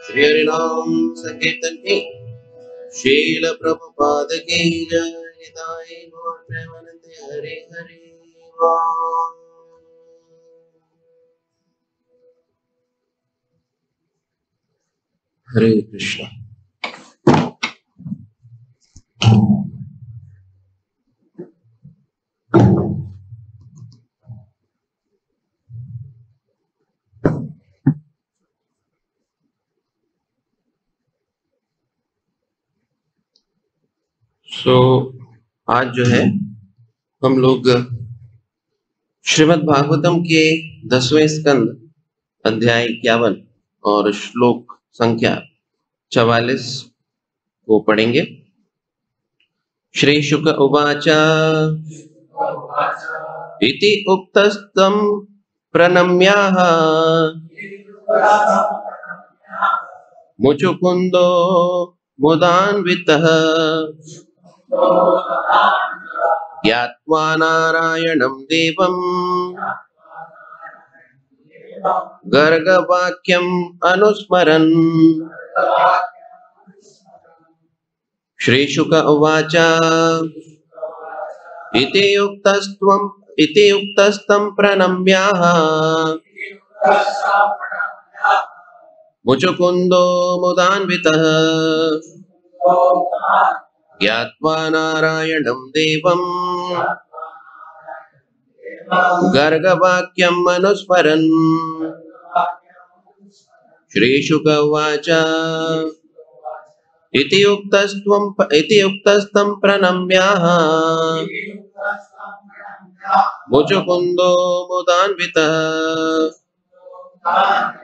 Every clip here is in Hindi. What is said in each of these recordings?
श्री हरि नाम संकीर्तन की शील प्रभुपाद की जय। हिताय गौर प्रेमानंद हरे हरे वाह। हरे कृष्णा। आज जो है हम लोग श्रीमद् भागवतम के 10वें स्कंद अध्याय 51 और श्लोक संख्या 44 वो पढ़ेंगे। श्री शुक उवाच इति उक्तस्तं प्रणम्याः मुचुकुंदो मुदान्वितः ज्ञात्वा नारायणं देवं गर्गवाक्यम् अनुस्मरन्। श्रीशुक उवाच इति उक्तस्तं प्रणम्याः मुचुकुंदो मुदान्वितः ज्ञात्वा नारायणं देवं गर्गवाक्यम् अनुस्मरन्। श्रीशुक उवाच इति उक्तस्तं प्रणम्याः मुचुकुंदो मुदान्वितः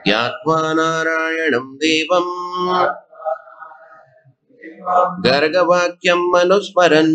ज्ञात्वा नारायणं देवं गर्गवाक्यम् अनुस्मरन्।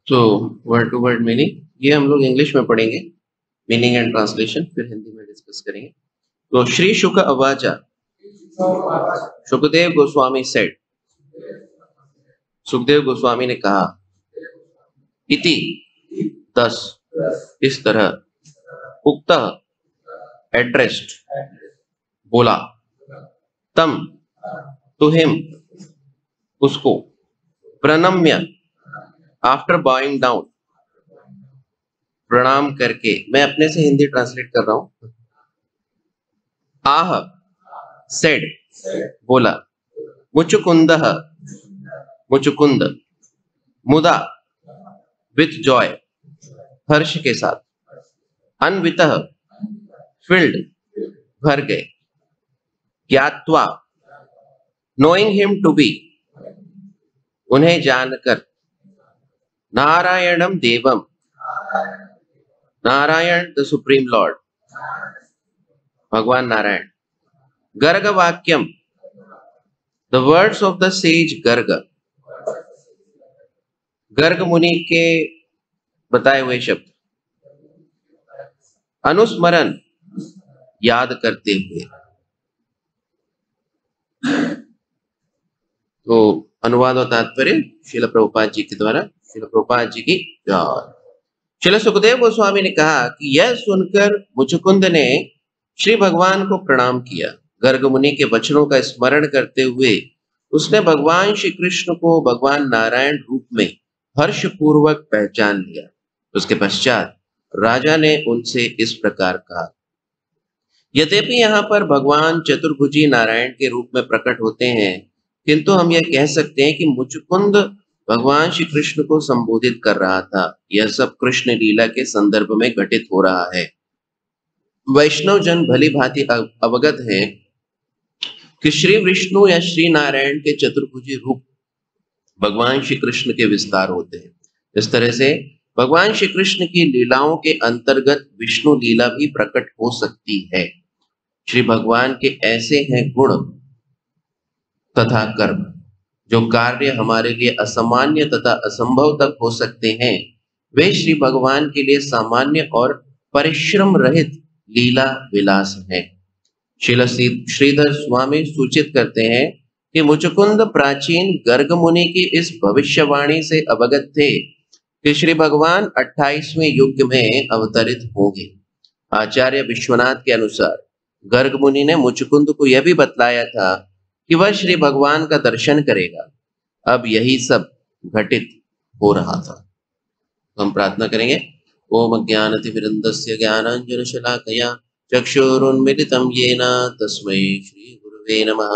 तो वर्ड टू वर्ड मीनिंग ये हम लोग इंग्लिश में पढ़ेंगे, मीनिंग एंड ट्रांसलेशन फिर हिंदी में डिस्कस करेंगे। तो श्री शुक उवाच, सुखदेव गोस्वामी सेड, सुखदेव गोस्वामी ने कहा, इति 10 इस तरह, उक्त एड्रेस्ड बोला, तम टू हिम उसको, प्रणम्य आफ्टर बाइंग डाउन प्रणाम करके, मैं अपने से हिंदी ट्रांसलेट कर रहा हूं, आह सेड बोला, मुचुकुंदः मुचुकुंद, मुदा विथ जॉय हर्ष के साथ, अन्वितः फिल्ड भर गए, ज्ञात्वा नोइंग हिम टू बी उन्हें जानकर, नारायणम देवम नारायण द सुप्रीम लॉर्ड भगवान नारायण, गर्ग वाक्यम the words of the sage Garg, Garg मुनि के बताए हुए शब्द, अनुस्मरण याद करते हुए। तो अनुवाद और तात्पर्य श्रील प्रभुपाद जी के द्वारा, श्रील प्रभुपाद जी की जय। श्रील सुखदेव गोस्वामी ने कहा कि यह सुनकर मुचुकुंद ने श्री भगवान को प्रणाम किया। गर्ग मुनि के वचनों का स्मरण करते हुए उसने भगवान श्री कृष्ण को भगवान नारायण रूप में हर्ष पूर्वक पहचान लिया। उसके पश्चात राजा ने उनसे इस प्रकार कहा, यद्यपि यहाँ पर भगवान चतुर्भुजी नारायण के रूप में प्रकट होते हैं, किंतु हम यह कह सकते हैं कि मुचुकुंद भगवान श्री कृष्ण को संबोधित कर रहा था। यह सब कृष्ण लीला के संदर्भ में घटित हो रहा है। वैष्णव जन भली भांति अवगत है कि श्री विष्णु या श्री नारायण के चतुर्भुजी रूप भगवान श्री कृष्ण के विस्तार होते हैं। इस तरह से भगवान श्री कृष्ण की लीलाओं के अंतर्गत विष्णु लीला भी प्रकट हो सकती है। श्री भगवान के ऐसे हैं गुण तथा कर्म जो कार्य हमारे लिए असामान्य तथा असंभव तक हो सकते हैं, वे श्री भगवान के लिए सामान्य और परिश्रम रहित लीला विलास है। श्रीधर स्वामी सूचित करते हैं कि मुचुकुंद प्राचीन गर्ग मुनि की इस भविष्यवाणी से अवगत थे कि श्री भगवान 28वें युग में अवतरित होंगे। आचार्य विश्वनाथ के अनुसार गर्ग मुनि ने मुचुकुंद को यह भी बतलाया था कि वह श्री भगवान का दर्शन करेगा। अब यही सब घटित हो रहा था। तो हम प्रार्थना करेंगे। ओम अज्ञानतिमिरन्धस्य ज्ञानाञ्जनशलाकया चक्षुरुन्मिलितं येन तस्मै श्री गुरुवे नमः।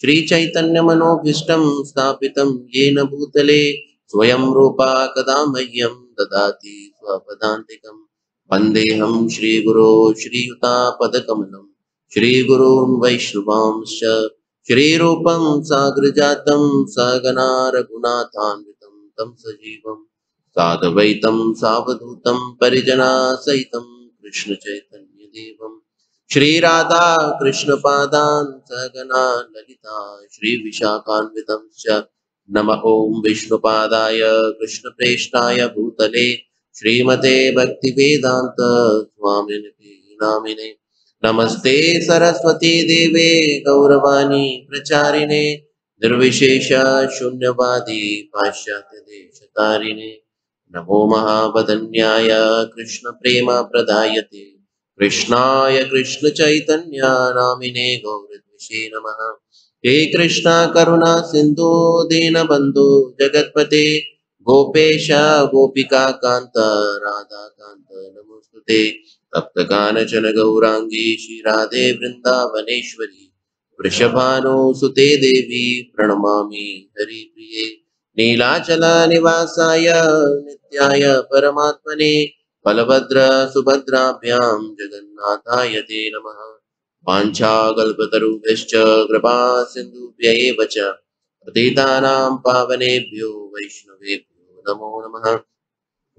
श्री चैतन्य मनोभीष्टं स्थापितं येन भूतले स्वयं रूपा कदा मह्यं ददाति स्वपदान्तिकं। वन्देऽहं श्रीगुरो श्रीयुतापदकमलं श्रीगुरून् वैष्णवांश्च श्रीरूपं साग्रजातं सहगना रघुनाथान्वितं तं सजीवं साद्वैतं सावधूतं परिजनासहितं कृष्ण चैतन्य देवं श्री राधा कृष्ण पादान् सहगना ललिता श्री विशाखान्वितंश्च। नमः ओं विष्णुपादाय कृष्णप्रेष्ठाय भूतले श्रीमते भक्तिवेदांत स्वामिनिति नामिने। नमस्ते सरस्वती देवे गौरवाणी प्रचारिणे निर्विशेष शून्यवादी पाश्चात्य देशतारिणे। नमो महावदन्याय कृष्ण प्रेम प्रदायते कृष्णाय कृष्ण चैतन्य नामिने गौरद्विषे नमः। हे कृष्णा करुणा सिंधु दीनबंधु जगत्पते गोपेश गोपिका कांत राधा कांत नमोस्तुते। तप्त कांचन गौरांगी श्री राधे वृंदावनेश्वरी वृषभानुसुते देवी प्रणमामि हरिप्रिये। नीलाचल निवासाय नित्याय परमात्मने बलभद्र सुभद्राभ्यां जगन्नाथाय ते नमः। वाञ्छाकल्पतरुभ्यश्च कृपा सिन्धुभ्यैव च पतितानां पावनेभ्यो वैष्णवेभ्यो नमो नमः।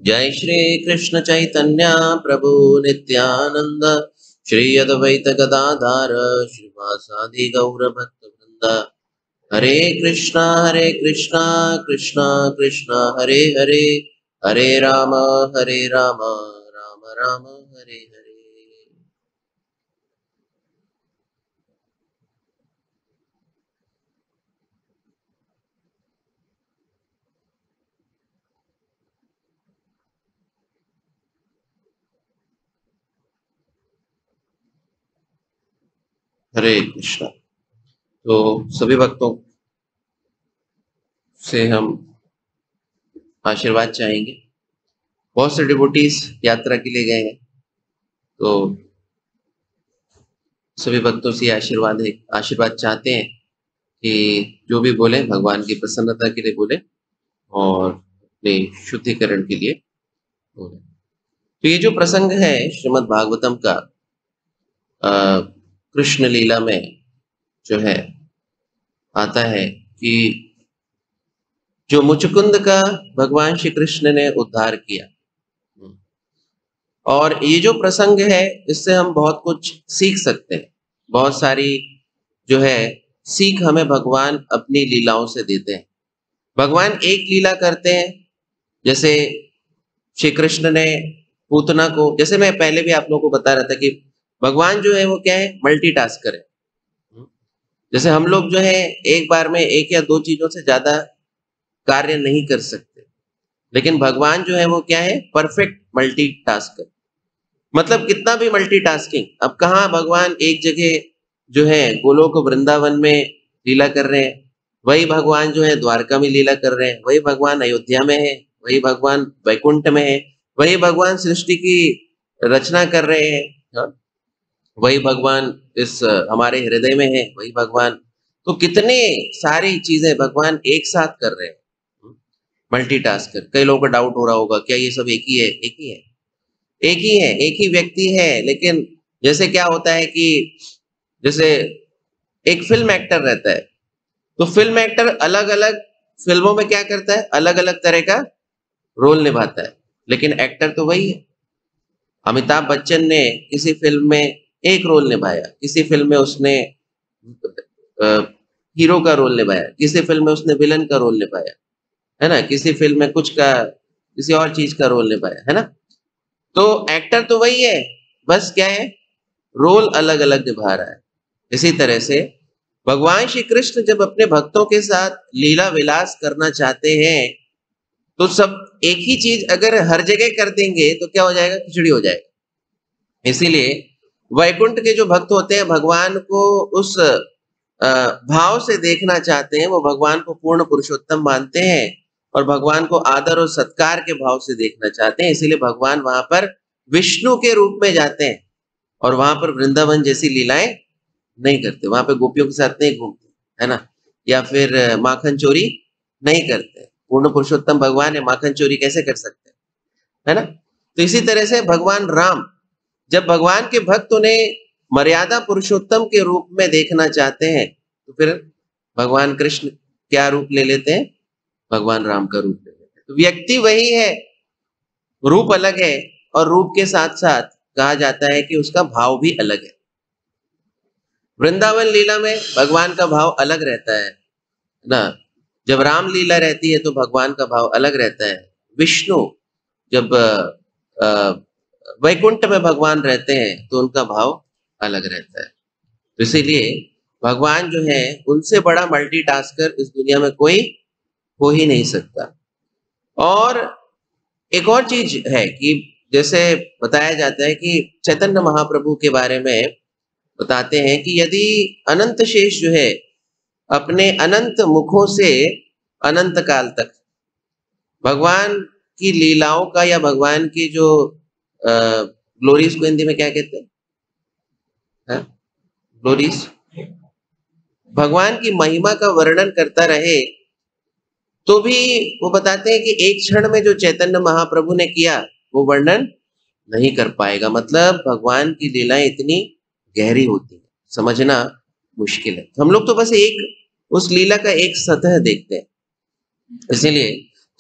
जय श्री कृष्ण चैतन्य प्रभु नित्यानंद श्री अद्वैत गदाधर श्रीवासादि गौर भक्त वृंद। हरे कृष्णा कृष्णा कृष्णा हरे हरे हरे राम राम राम हरे हरे। हरे कृष्णा। तो सभी भक्तों से हम आशीर्वाद चाहेंगे। बहुत से डिवोटीज यात्रा के लिए गए हैं, तो सभी भक्तों से आशीर्वाद चाहते हैं कि जो भी बोले भगवान की प्रसन्नता के लिए बोले और अपने शुद्धिकरण के लिए बोले। तो ये जो प्रसंग है श्रीमद् भागवतम का कृष्ण लीला में जो है आता है कि जो मुचुकुंद का भगवान श्री कृष्ण ने उद्धार किया, और ये जो प्रसंग है इससे हम बहुत कुछ सीख सकते हैं। बहुत सारी जो है सीख हमें भगवान अपनी लीलाओं से देते हैं। भगवान एक लीला करते हैं, जैसे श्री कृष्ण ने पूतना को, जैसे मैं पहले भी आप लोगों को बता रहा था कि भगवान जो है वो क्या है, मल्टीटास्कर है। जैसे हम लोग जो है एक बार में एक या दो चीजों से ज्यादा कार्य नहीं कर सकते, लेकिन भगवान जो है वो क्या है, परफेक्ट मल्टीटास्कर। मतलब कितना भी मल्टीटास्किंग, अब कहाँ भगवान एक जगह जो है गोलोक वृंदावन में लीला कर रहे हैं, वही भगवान जो है द्वारका में लीला कर रहे हैं, वही भगवान अयोध्या में है, वही भगवान वैकुंठ में है, वही भगवान सृष्टि की रचना कर रहे हैं, वही भगवान इस हमारे हृदय में है, वही भगवान। तो कितने सारी चीजें भगवान एक साथ कर रहे हैं, मल्टीटास्कर। कई लोगों को डाउट हो रहा होगा क्या ये सब एक ही है? एक ही है, एक ही है, एक ही व्यक्ति है। लेकिन जैसे क्या होता है कि जैसे एक फिल्म एक्टर रहता है, तो फिल्म एक्टर अलग अलग फिल्मों में क्या करता है, अलग अलग तरह का रोल निभाता है। लेकिन एक्टर तो वही है। अमिताभ बच्चन ने किसी फिल्म में एक रोल निभाया, किसी फिल्म में उसने हीरो का रोल निभाया, किसी फिल्म में उसने विलन का रोल निभाया, है ना? किसी फिल्म में किसी और चीज का रोल निभाया, है ना? तो एक्टर तो वही है, बस क्या है, रोल अलग अलग निभा रहा है। इसी तरह से भगवान श्री कृष्ण जब अपने भक्तों के साथ लीला विलास करना चाहते हैं, तो सब एक ही चीज अगर हर जगह कर देंगे तो क्या हो जाएगा, खिचड़ी हो जाएगा। इसीलिए वैकुंठ के जो भक्त होते हैं, भगवान को उस भाव से देखना चाहते हैं, वो भगवान को पूर्ण पुरुषोत्तम मानते हैं और भगवान को आदर और सत्कार के भाव से देखना चाहते हैं। इसीलिए भगवान वहां पर विष्णु के रूप में जाते हैं और वहां पर वृंदावन जैसी लीलाएं नहीं करते, वहां पे गोपियों के साथ नहीं घूमते, है ना? या फिर माखन चोरी नहीं करते। पूर्ण पुरुषोत्तम भगवान है, माखन चोरी कैसे कर सकते हैं, है ना? तो इसी तरह से भगवान राम, जब भगवान के भक्त उन्हें मर्यादा पुरुषोत्तम के रूप में देखना चाहते हैं, तो फिर भगवान कृष्ण क्या रूप ले लेते हैं, भगवान राम का रूप ले लेते हैं। तो व्यक्ति वही है, रूप अलग है, और रूप के साथ साथ कहा जाता है कि उसका भाव भी अलग है। वृंदावन लीला में भगवान का भाव अलग रहता है ना। जब राम लीला रहती है तो भगवान का भाव अलग रहता है। विष्णु जब वैकुंठ में भगवान रहते हैं तो उनका भाव अलग रहता है। तो इसीलिए भगवान जो है, उनसे बड़ा मल्टीटास्कर इस दुनिया में कोई हो ही नहीं सकता। और एक और चीज है कि जैसे बताया जाता है कि चैतन्य महाप्रभु के बारे में बताते हैं कि यदि अनंत शेष जो है अपने अनंत मुखों से अनंत काल तक भगवान की लीलाओं का या भगवान की जो ग्लोरीज को हिंदी में क्या कहते हैं, ग्लोरीज, भगवान की महिमा का वर्णन करता रहे, तो भी वो बताते हैं कि एक क्षण में जो चैतन्य महाप्रभु ने किया वो वर्णन नहीं कर पाएगा। मतलब भगवान की लीलाएं इतनी गहरी होती है, समझना मुश्किल है। हम लोग तो बस उस लीला का एक सतह देखते हैं। इसीलिए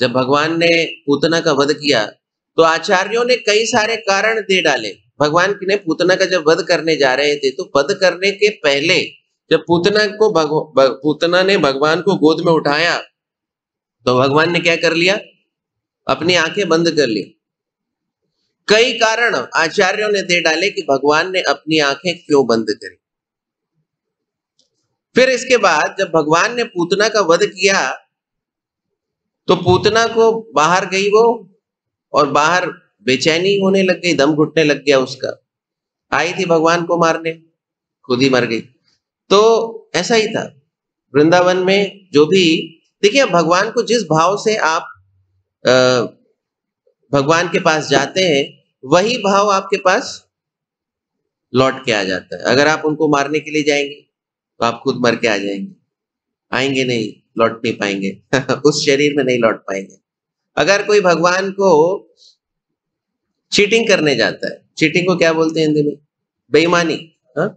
जब भगवान ने पूतना का वध किया तो आचार्यों ने कई सारे कारण दे डाले। भगवान ने पूतना का जब वध करने जा रहे थे तो वध करने के पहले जब पूतना ने भगवान को गोद में उठाया तो भगवान ने क्या कर लिया, अपनी आंखें बंद कर ली। कई कारण आचार्यों ने दे डाले कि भगवान ने अपनी आंखें क्यों बंद करी। फिर इसके बाद जब भगवान ने पूतना का वध किया तो पूतना को बाहर गई वो, और बाहर बेचैनी होने लग गई, दम घुटने लग गया उसका। आई थी भगवान को मारने, खुद ही मर गई। तो ऐसा ही था वृंदावन में। जो भी देखिए, भगवान को जिस भाव से आप भगवान के पास जाते हैं वही भाव आपके पास लौट के आ जाता है। अगर आप उनको मारने के लिए जाएंगे तो आप खुद मर के आ जाएंगे, आएंगे नहीं, लौट नहीं पाएंगे उस शरीर में नहीं लौट पाएंगे। अगर कोई भगवान को चीटिंग करने जाता है, चीटिंग को क्या बोलते हैं हिंदी में, बेईमानी, हाँ?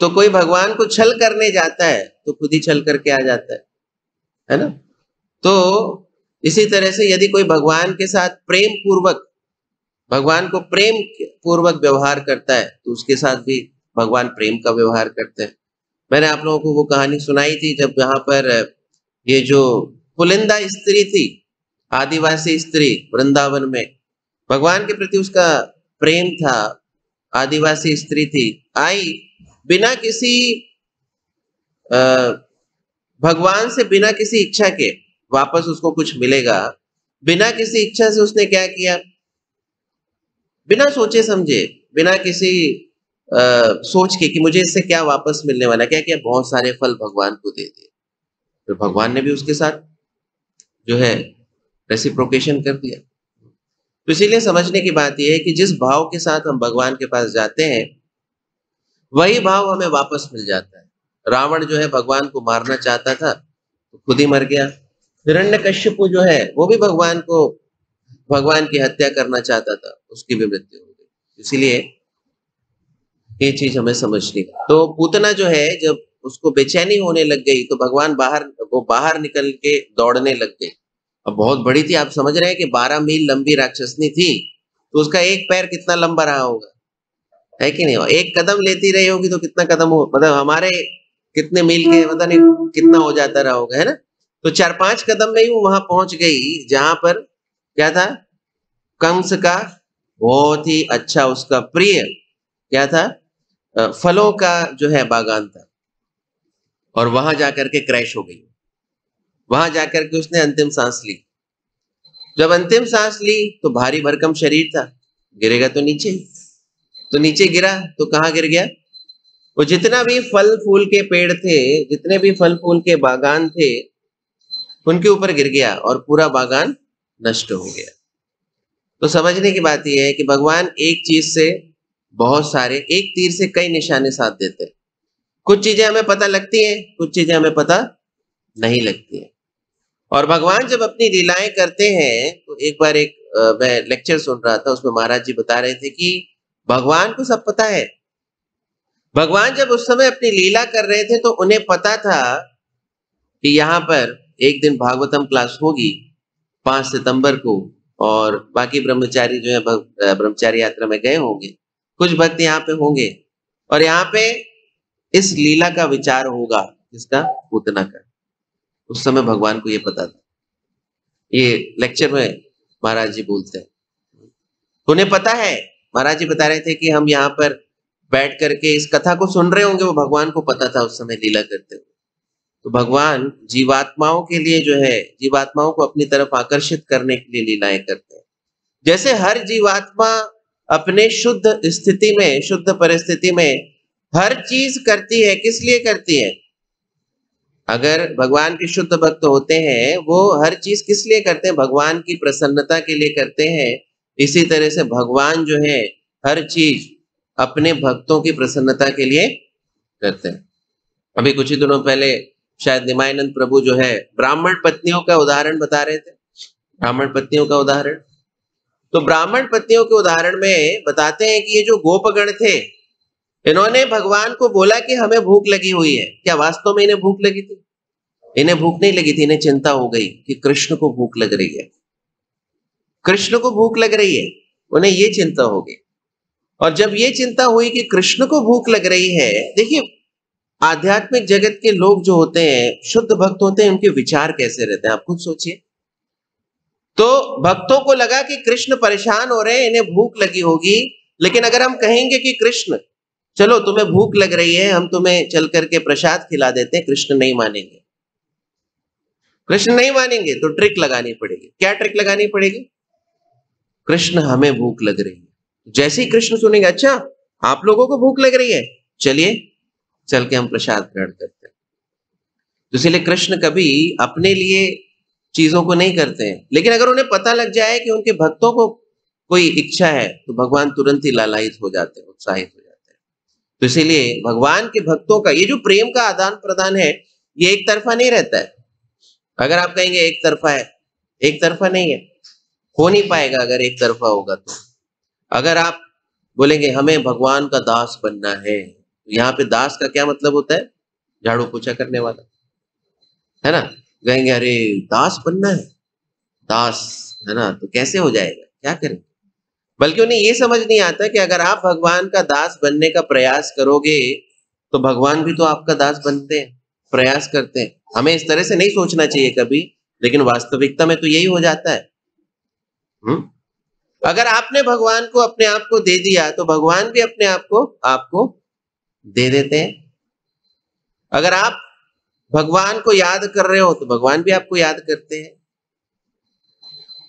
तो कोई भगवान को छल करने जाता है तो खुद ही छल करके आ जाता है ना। तो इसी तरह से यदि कोई भगवान के साथ प्रेम पूर्वक, भगवान को प्रेम पूर्वक व्यवहार करता है तो उसके साथ भी भगवान प्रेम का व्यवहार करते हैं। मैंने आप लोगों को वो कहानी सुनाई थी जब यहाँ पर ये जो पुलिंदा स्त्री थी, आदिवासी स्त्री, वृंदावन में भगवान के प्रति उसका प्रेम था। आदिवासी स्त्री थी, आई बिना किसी भगवान से बिना किसी इच्छा के, वापस उसको कुछ मिलेगा, बिना किसी इच्छा से उसने क्या किया, बिना सोचे समझे, बिना किसी सोच के कि मुझे इससे क्या वापस मिलने वाला, क्या किया, बहुत सारे फल भगवान को दे दिए। फिर भगवान ने भी उसके साथ जो है रेसिप्रोकेशन कर दिया। तो इसीलिए समझने की बात यह है कि जिस भाव के साथ हम भगवान के पास जाते हैं वही भाव हमें वापस मिल जाता है। रावण जो है भगवान को मारना चाहता था तो खुद ही मर गया। हिरण्यकश्यपु जो है वो भी भगवान की हत्या करना चाहता था, उसकी भी मृत्यु हो गई। इसीलिए ये चीज हमें समझनी है। तो पूतना जो है जब उसको बेचैनी होने लग गई तो भगवान बाहर निकल के दौड़ने लग गई। अब बहुत बड़ी थी, आप समझ रहे हैं कि 12 मील लंबी राक्षसनी थी, तो उसका एक पैर कितना लंबा रहा होगा, है कि नहीं? और एक कदम लेती रही होगी तो कितना कदम हो, मतलब हमारे कितने मील के पता नहीं कितना हो जाता रहा होगा, है ना? तो 4-5 कदम में ही वो वहां पहुंच गई जहां पर क्या था, कंस का बहुत ही अच्छा, उसका प्रिय क्या था, फलों का जो है बागान था, और वहां जाकर के क्रैश हो गई। वहां जाकर के उसने अंतिम सांस ली। जब अंतिम सांस ली तो भारी भरकम शरीर था, गिरेगा तो नीचे ही, तो नीचे गिरा तो कहाँ गिर गया, वो जितना भी फल फूल के पेड़ थे, जितने भी फल फूल के बागान थे, उनके ऊपर गिर गया और पूरा बागान नष्ट हो गया। तो समझने की बात यह है कि भगवान एक चीज से बहुत सारे, एक तीर से कई निशाने साध देते हैं। कुछ चीजें हमें पता लगती हैं, कुछ चीजें हमें पता नहीं लगती हैं। और भगवान जब अपनी लीलाएं करते हैं, तो एक बार मैं लेक्चर सुन रहा था, उसमें महाराज जी बता रहे थे कि भगवान को सब पता है। भगवान जब उस समय अपनी लीला कर रहे थे तो उन्हें पता था कि यहाँ पर एक दिन भागवतम क्लास होगी 5 सितंबर को, और बाकी ब्रह्मचारी जो है ब्रह्मचारी यात्रा में गए होंगे, कुछ भक्त यहाँ पे होंगे, और यहाँ पे इस लीला का विचार होगा, इसका पूतना का। उस समय भगवान को ये पता था। ये लेक्चर में महाराज जी बोलते हैं, उन्हें पता है। महाराज जी बता रहे थे कि हम यहाँ पर बैठ करके इस कथा को सुन रहे होंगे, वो भगवान को पता था उस समय लीला करते हुए। तो भगवान जीवात्माओं के लिए जो है, जीवात्माओं को अपनी तरफ आकर्षित करने के लिए लीलाएं करते हैं। जैसे हर जीवात्मा अपने शुद्ध स्थिति में, शुद्ध परिस्थिति में हर चीज करती है, किस लिए करती है? अगर भगवान के शुद्ध भक्त होते हैं, वो हर चीज किस लिए करते हैं? भगवान की प्रसन्नता के लिए करते हैं। इसी तरह से भगवान जो है हर चीज अपने भक्तों की प्रसन्नता के लिए करते हैं। अभी कुछ ही दिनों पहले शायद निमायानंद प्रभु जो है ब्राह्मण पत्नियों का उदाहरण बता रहे थे, ब्राह्मण पत्नियों का उदाहरण। तो ब्राह्मण पत्नियों के उदाहरण में बताते हैं कि ये जो गोपगण थे, इन्होंने भगवान को बोला कि हमें भूख लगी हुई है। क्या वास्तव में इन्हें भूख लगी थी? इन्हें भूख नहीं लगी थी, इन्हें चिंता हो गई कि कृष्ण को भूख लग रही है, कृष्ण को भूख लग रही है, उन्हें ये चिंता हो गई। और जब ये चिंता हुई कि कृष्ण को भूख लग रही है, देखिए आध्यात्मिक जगत के लोग जो होते हैं, शुद्ध भक्त होते हैं, उनके विचार कैसे रहते हैं आप खुद सोचिए। तो भक्तों को लगा कि कृष्ण परेशान हो रहे हैं, इन्हें भूख लगी होगी, लेकिन अगर हम कहेंगे कि कृष्ण चलो तुम्हें भूख लग रही है, हम तुम्हें चल करके प्रसाद खिला देते हैं, कृष्ण नहीं मानेंगे। कृष्ण नहीं मानेंगे तो ट्रिक लगानी पड़ेगी। क्या ट्रिक लगानी पड़ेगी? कृष्ण हमें भूख लग रही है। जैसे ही कृष्ण सुनेंगे, अच्छा आप लोगों को भूख लग रही है, चलिए चल के हम प्रसाद ग्रहण करते हैं। तो इसलिए कृष्ण कभी अपने लिए चीजों को नहीं करते हैं, लेकिन अगर उन्हें पता लग जाए कि उनके भक्तों को कोई इच्छा है, तो भगवान तुरंत ही लालायित हो जाते हैं, उत्साहित हो जाते हैं। तो इसीलिए भगवान के भक्तों का ये जो प्रेम का आदान प्रदान है, ये एक तरफा नहीं रहता है। अगर आप कहेंगे एक तरफा है, एक तरफा नहीं है, हो नहीं पाएगा। अगर एक तरफा होगा तो, अगर आप बोलेंगे हमें भगवान का दास बनना है, तो यहाँ पे दास का क्या मतलब होता है? झाड़ू पोछा करने वाला, है ना? कहेंगे अरे दास बनना है, दास, है ना? तो कैसे हो जाएगा, क्या करें? बल्कि उन्हें ये समझ नहीं आता कि अगर आप भगवान का दास बनने का प्रयास करोगे, तो भगवान भी तो आपका दास बनते हैं, प्रयास करते हैं। हमें इस तरह से नहीं सोचना चाहिए कभी, लेकिन वास्तविकता में तो यही हो जाता है। अगर आपने भगवान को अपने आप को दे दिया, तो भगवान भी अपने आप को आपको दे देते हैं। अगर आप भगवान को याद कर रहे हो, तो भगवान भी आपको याद करते हैं।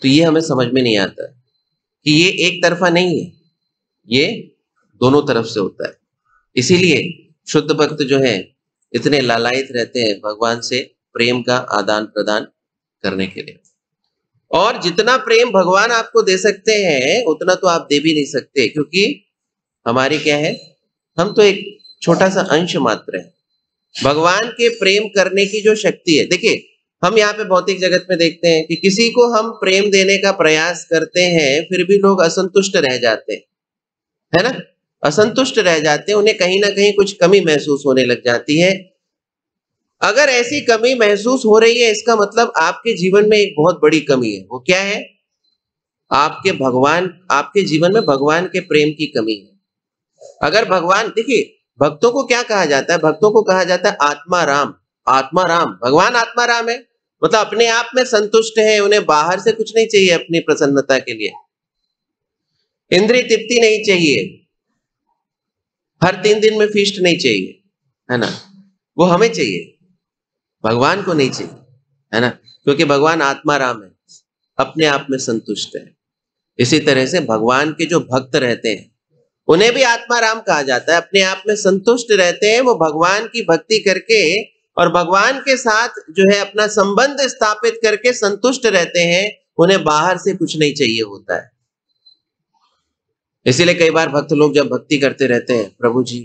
तो ये हमें समझ में नहीं आता कि ये एक तरफा नहीं है, ये दोनों तरफ से होता है। इसीलिए शुद्ध भक्त जो है इतने लालायित रहते हैं भगवान से प्रेम का आदान प्रदान करने के लिए। और जितना प्रेम भगवान आपको दे सकते हैं, उतना तो आप दे भी नहीं सकते, क्योंकि हमारी क्या है, हम तो एक छोटा सा अंश मात्र है। भगवान के प्रेम करने की जो शक्ति है, देखिए हम यहाँ पे भौतिक जगत में देखते हैं कि किसी को हम प्रेम देने का प्रयास करते हैं, फिर भी लोग असंतुष्ट रह जाते हैं, है ना? असंतुष्ट रह जाते हैं, उन्हें कहीं ना कहीं कुछ कमी महसूस होने लग जाती है। अगर ऐसी कमी महसूस हो रही है, इसका मतलब आपके जीवन में एक बहुत बड़ी कमी है। वो क्या है? आपके जीवन में भगवान के प्रेम की कमी है। अगर भगवान, देखिए, भक्तों को क्या कहा जाता है? भक्तों को कहा जाता है आत्मा राम। आत्मा राम, भगवान आत्मा राम है, मतलब अपने आप में संतुष्ट है, उन्हें बाहर से कुछ नहीं चाहिए अपनी प्रसन्नता के लिए। इंद्रिय तृप्ति नहीं चाहिए, हर 3 दिन में फीस्ट नहीं चाहिए, है ना? वो हमें चाहिए, भगवान को नहीं चाहिए, है ना? क्योंकि भगवान आत्मा राम है, अपने आप में संतुष्ट है। इसी तरह से भगवान के जो भक्त रहते हैं उन्हें भी आत्मा राम कहा जाता है, अपने आप में संतुष्ट रहते हैं। वो भगवान की भक्ति करके और भगवान के साथ जो है अपना संबंध स्थापित करके संतुष्ट रहते हैं, उन्हें बाहर से कुछ नहीं चाहिए होता है। इसीलिए कई बार भक्त लोग जब भक्ति करते रहते हैं, प्रभु जी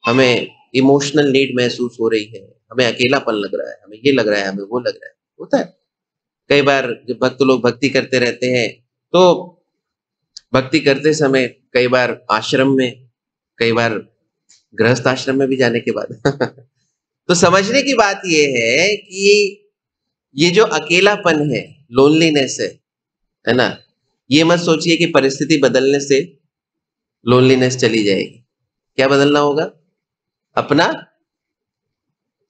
हमें इमोशनल नीड महसूस हो रही है, हमें अकेलापन लग रहा है, हमें ये लग रहा है, हमें वो लग रहा है, होता है। कई बार जब भक्त लोग भक्ति करते रहते हैं तो भक्ति करते समय कई बार आश्रम में, कई बार गृहस्थ आश्रम में भी जाने के बाद तो समझने की बात यह है कि ये जो अकेलापन है, लोनलीनेस है ना, ये मत सोचिए कि परिस्थिति बदलने से लोनलीनेस चली जाएगी। क्या बदलना होगा? अपना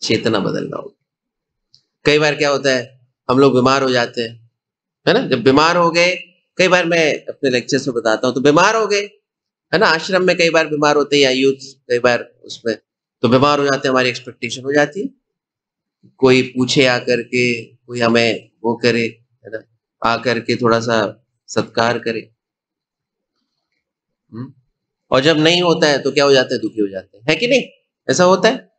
चेतना बदलना होगा। कई बार क्या होता है, हम लोग बीमार हो जाते हैं, है ना? जब बीमार हो गए, कई बार मैं अपने लेक्चर्स में बताता हूँ, तो बीमार हो गए, है ना? आश्रम में कई बार बीमार होते हैं, या यूथ कई बार उसमें, तो बीमार हो जाते हैं, हमारी एक्सपेक्टेशन हो जाती है कोई पूछे आकर के, कोई हमें वो करे, है ना, आकर के थोड़ा सा सत्कार करे। और जब नहीं होता है तो क्या हो जाता है? दुखी हो जाते हैं, है कि नहीं? ऐसा होता है।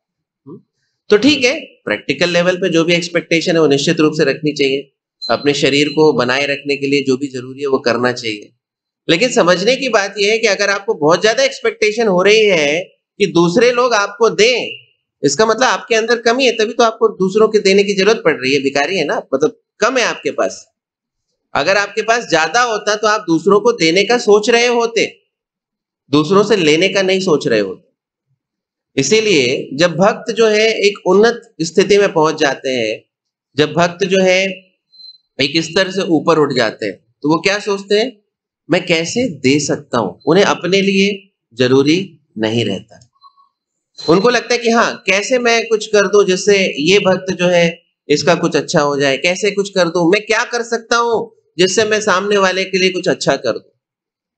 तो ठीक है, प्रैक्टिकल लेवल पे जो भी एक्सपेक्टेशन है वो निश्चित रूप से रखनी चाहिए। अपने शरीर को बनाए रखने के लिए जो भी जरूरी है वो करना चाहिए। लेकिन समझने की बात यह है कि अगर आपको बहुत ज्यादा एक्सपेक्टेशन हो रही है कि दूसरे लोग आपको दें, इसका मतलब आपके अंदर कमी है, तभी तो आपको दूसरों के देने की जरूरत पड़ रही है। भिखारी है ना, मतलब कम है आपके पास। अगर आपके पास ज्यादा होता तो आप दूसरों को देने का सोच रहे होते, दूसरों से लेने का नहीं सोच रहे होते। इसीलिए जब भक्त जो है एक उन्नत स्थिति में पहुंच जाते हैं, जब भक्त जो है एक स्तर से ऊपर उठ जाते हैं, तो वो क्या सोचते हैं? मैं कैसे दे सकता हूं। उन्हें अपने लिए जरूरी नहीं रहता, उनको लगता है कि हाँ, कैसे मैं कुछ कर दूं जिससे ये भक्त जो है इसका कुछ अच्छा हो जाए, कैसे कुछ कर दूं, मैं क्या कर सकता हूं जिससे मैं सामने वाले के लिए कुछ अच्छा कर दूं।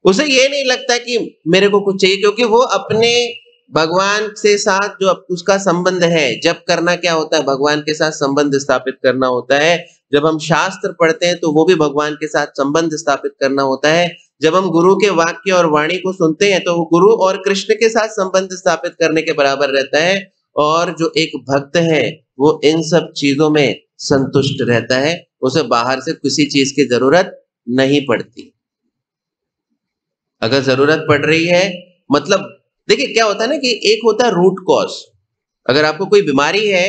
उसे ये नहीं लगता कि मेरे को कुछ चाहिए, क्योंकि वो अपने भगवान से साथ जो उसका संबंध है, जब करना क्या होता है? भगवान के साथ संबंध स्थापित करना होता है। जब हम शास्त्र पढ़ते हैं तो वो भी भगवान के साथ संबंध स्थापित करना होता है। जब हम गुरु के वाक्य और वाणी को सुनते हैं तो वो गुरु और कृष्ण के साथ संबंध स्थापित करने के बराबर रहता है। और जो एक भक्त है वो इन सब चीजों में संतुष्ट रहता है, उसे बाहर से किसी चीज की जरूरत नहीं पड़ती। अगर जरूरत पड़ रही है, मतलब देखिए क्या होता है ना कि एक होता है रूट कॉज। अगर आपको कोई बीमारी है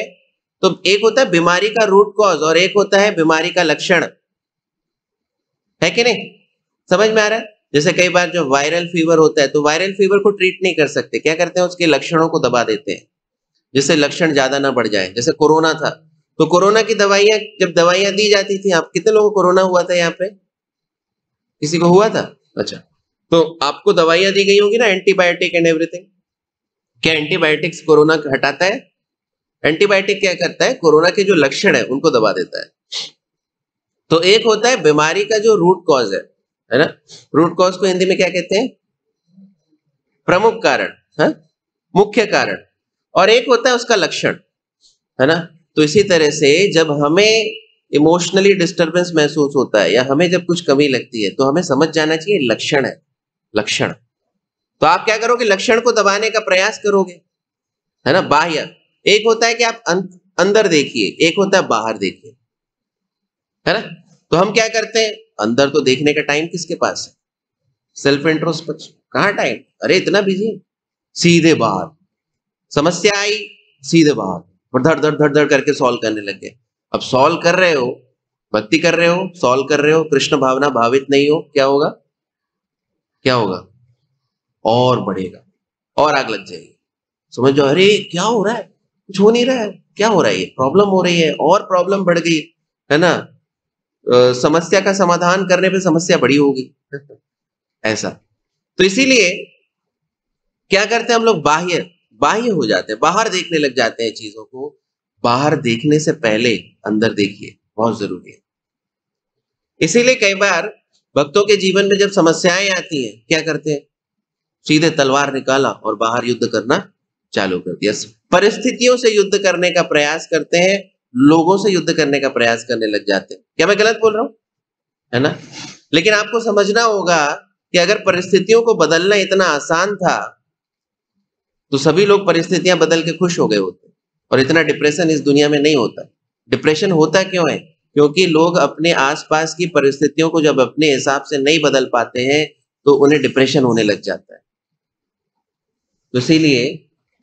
तो एक होता है बीमारी का रूट कॉज और एक होता है बीमारी का लक्षण, है कि नहीं? समझ में आ रहा है? जैसे कई बार जो वायरल फीवर होता है तो वायरल फीवर को ट्रीट नहीं कर सकते, क्या करते हैं? उसके लक्षणों को दबा देते हैं जिससे लक्षण ज्यादा ना बढ़ जाए। जैसे कोरोना था तो कोरोना की दवाइयां, जब दवाइयां दी जाती थी, आप कितने लोगों को कोरोना हुआ था यहाँ पे? किसी को हुआ था? अच्छा, तो आपको दवाइयां दी गई होगी ना, एंटीबायोटिक एंड एवरीथिंग। क्या एंटीबायोटिक्स कोरोना हटाता है? एंटीबायोटिक क्या करता है? कोरोना के जो लक्षण है उनको दबा देता है। तो एक होता है बीमारी का जो रूट कॉज है ना, रूट कॉज को हिंदी में क्या कहते हैं? प्रमुख कारण, है मुख्य कारण। और एक होता है उसका लक्षण, है ना। तो इसी तरह से जब हमें इमोशनली डिस्टरबेंस महसूस होता है या हमें जब कुछ कमी लगती है तो हमें समझ जाना चाहिए लक्षण है, लक्षण। तो आप क्या करोगे? लक्षण को दबाने का प्रयास करोगे, है ना। बाह्य एक होता है कि आप अंदर देखिए, एक होता है बाहर देखिए, है ना। तो हम क्या करते हैं? अंदर तो देखने का टाइम किसके पास है? सेल्फ इंट्रोस्पेक्शन, कहाँ टाइम? अरे इतना बिजी, सीधे बाहर। समस्या आई, सीधे बाहर, और धड़ धड़ धड़ धड़ करके सॉल्व करने लग गए। अब सॉल्व कर रहे हो, भक्ति कर रहे हो, सॉल्व कर रहे हो, कृष्ण भावना भावित नहीं हो, क्या होगा? क्या होगा? और बढ़ेगा और आग लग जाएगी। समझ जाओ, अरे क्या हो रहा है? कुछ हो नहीं रहा है, क्या हो रहा है, ये प्रॉब्लम हो रही है और प्रॉब्लम बढ़ गई, है ना। समस्या का समाधान करने पे समस्या बड़ी होगी ऐसा। तो इसीलिए क्या करते हैं हम लोग, बाह्य बाह्य हो जाते हैं, बाहर देखने लग जाते हैं चीजों को। बाहर देखने से पहले अंदर देखिए, बहुत जरूरी है। इसीलिए कई बार भक्तों के जीवन में जब समस्याएं आती हैं, क्या करते हैं, सीधे तलवार निकाला और बाहर युद्ध करना चालू कर दिया। परिस्थितियों से युद्ध करने का प्रयास करते हैं, लोगों से युद्ध करने का प्रयास करने लग जाते हैं। क्या मैं गलत बोल रहा हूं, है ना। लेकिन आपको समझना होगा कि अगर परिस्थितियों को बदलना इतना आसान था तो सभी लोग परिस्थितियां बदल के खुश हो गए होते, और इतना डिप्रेशन इस दुनिया में नहीं होता। डिप्रेशन होता क्यों है, क्योंकि लोग अपने आसपास की परिस्थितियों को जब अपने हिसाब से नहीं बदल पाते हैं तो उन्हें डिप्रेशन होने लग जाता है। तो इसीलिए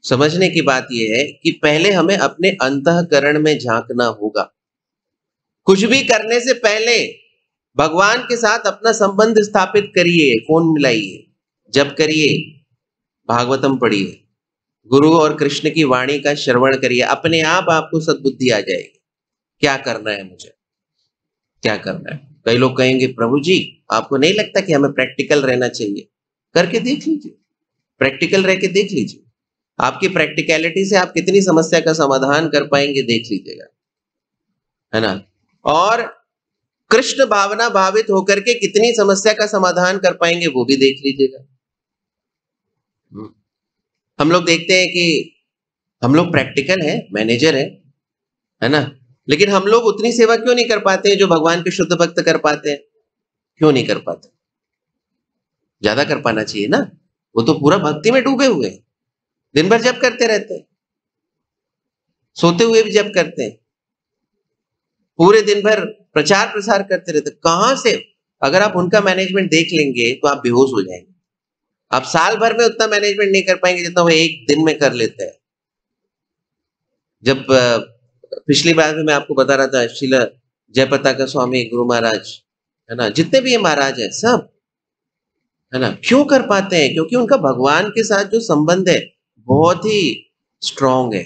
समझने की बात यह है कि पहले हमें अपने अंतःकरण में झांकना होगा। कुछ भी करने से पहले भगवान के साथ अपना संबंध स्थापित करिए, फोन मिलाइए, जप करिए, भागवतम पढ़िए, गुरु और कृष्ण की वाणी का श्रवण करिए। अपने आप आपको सद्बुद्धि आ जाएगी, क्या करना है मुझे, क्या करना है। कई लोग कहेंगे प्रभु जी आपको नहीं लगता कि हमें प्रैक्टिकल रहना चाहिए, करके देख लीजिए, प्रैक्टिकल रह के देख लीजिए। आपकी प्रैक्टिकलिटी से आप कितनी समस्या का समाधान कर पाएंगे, देख लीजिएगा, है ना। और कृष्ण भावना भावित होकर के कितनी समस्या का समाधान कर पाएंगे, वो भी देख लीजिएगा। हम लोग देखते हैं कि हम लोग प्रैक्टिकल है, मैनेजर है ना, लेकिन हम लोग उतनी सेवा क्यों नहीं कर पाते हैं जो भगवान के शुद्ध भक्त कर पाते हैं, क्यों नहीं कर पाते। ज्यादा कर पाना चाहिए ना, वो तो पूरा भक्ति में डूबे हुए हैं, दिन भर जप करते रहते हैं, सोते हुए भी जप करते हैं, पूरे दिन भर प्रचार प्रसार करते रहते। कहां से, अगर आप उनका मैनेजमेंट देख लेंगे तो आप बेहोश हो जाएंगे। आप साल भर में उतना मैनेजमेंट नहीं कर पाएंगे जितना वो एक दिन में कर लेते हैं। जब पिछली बार में मैं आपको बता रहा था, श्रील जयपताका स्वामी गुरु महाराज, है ना, जितने भी ये महाराज है सब, है ना, क्यों कर पाते हैं, क्योंकि उनका भगवान के साथ जो संबंध है बहुत ही स्ट्रांग है।